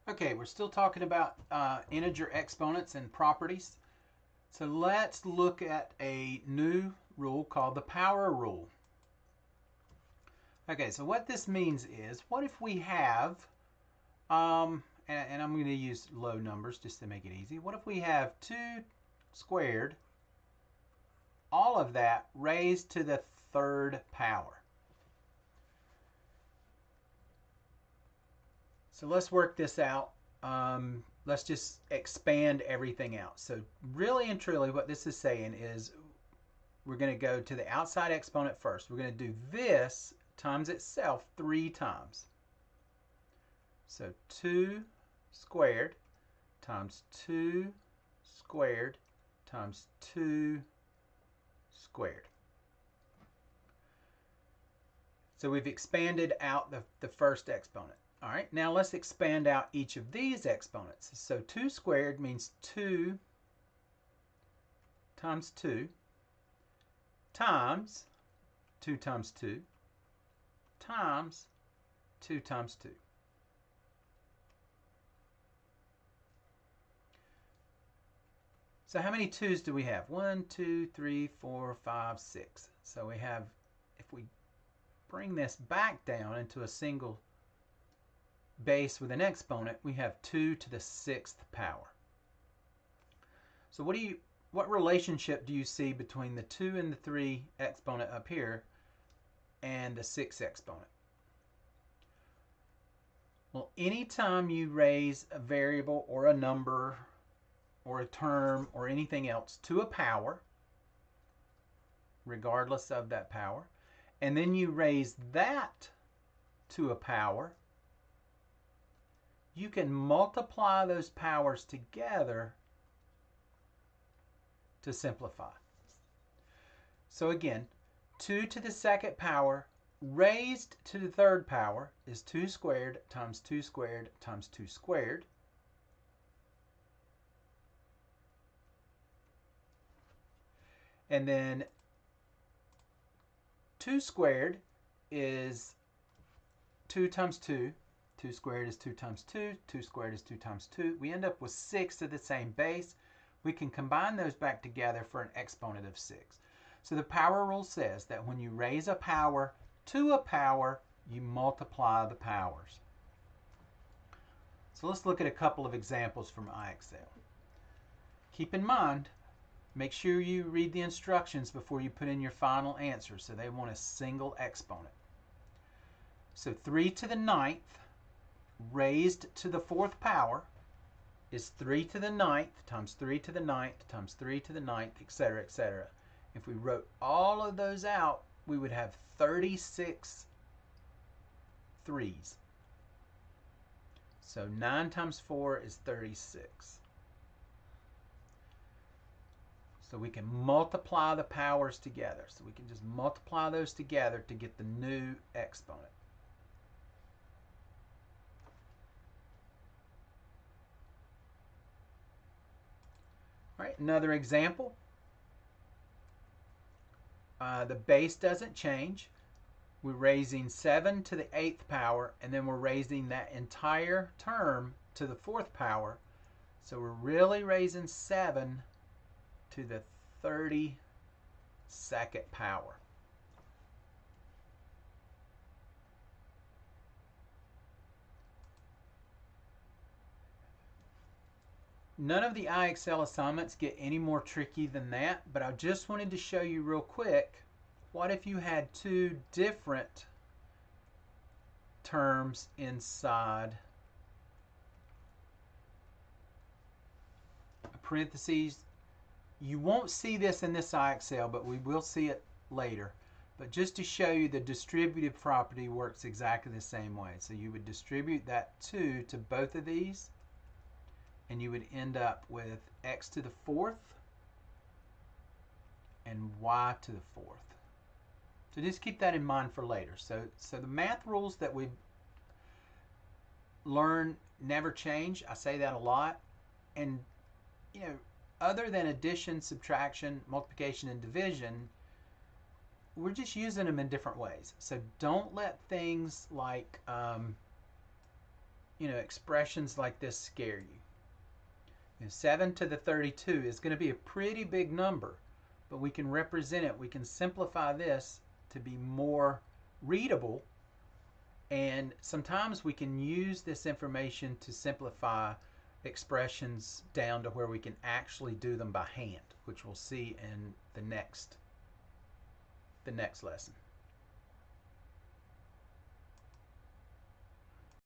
Okay, we're still talking about integer exponents and properties. So let's look at a new rule called the power rule. Okay, so what this means is, what if we have, and I'm going to use low numbers just to make it easy. What if we have 2 squared, all of that raised to the 3rd power? So let's work this out. Let's just expand everything out. So really and truly what this is saying is we're going to go to the outside exponent first. We're going to do this times itself 3 times. So 2 squared times 2 squared times 2 squared. So we've expanded out the first exponent. All right, now let's expand out each of these exponents. So 2 squared means 2 times 2 times 2 times 2 times 2 times 2. So how many 2's do we have? 1, 2, 3, 4, 5, 6. So we have, if we bring this back down into a single base with an exponent, we have 2 to the 6th power. So what relationship do you see between the 2 and the 3 exponent up here and the 6 exponent? Well, anytime you raise a variable or a number or a term or anything else to a power, regardless of that power, and then you raise that to a power, you can multiply those powers together to simplify. So again, 2 to the 2nd power raised to the 3rd power is 2 squared times 2 squared times 2 squared. And then 2 squared is 2 times 2. 2 squared is 2 times 2. 2 squared is 2 times 2. We end up with 6 to the same base. We can combine those back together for an exponent of 6. So the power rule says that when you raise a power to a power, you multiply the powers. So let's look at a couple of examples from IXL. Keep in mind, make sure you read the instructions before you put in your final answer. So they want a single exponent. So 3 to the 9th raised to the 4th power is 3 to the 9th times 3 to the 9th times 3 to the 9th, etc., etc. If we wrote all of those out, we would have 36 3's. So 9 times 4 is 36. So we can multiply the powers together. So we can just multiply those together to get the new exponent. All right, another example. The base doesn't change. We're raising 7 to the 8th power, and then we're raising that entire term to the 4th power. So we're really raising 7 to the 32nd power. None of the IXL assignments get any more tricky than that, but I just wanted to show you real quick, what if you had 2 different terms inside a parentheses? You won't see this in this IXL, but we will see it later. But just to show you, the distributive property works exactly the same way. So you would distribute that 2 to both of these, and you would end up with x to the 4th and y to the 4th. So just keep that in mind for later. So the math rules that we learn never change. I say that a lot. And, you know, other than addition, subtraction, multiplication, and division, we're just using them in different ways. So don't let things like expressions like this scare you. 7 to the 32 is going to be a pretty big number, but we can represent it. We can simplify this to be more readable, and sometimes we can use this information to simplify expressions down to where we can actually do them by hand, which we'll see in the next lesson.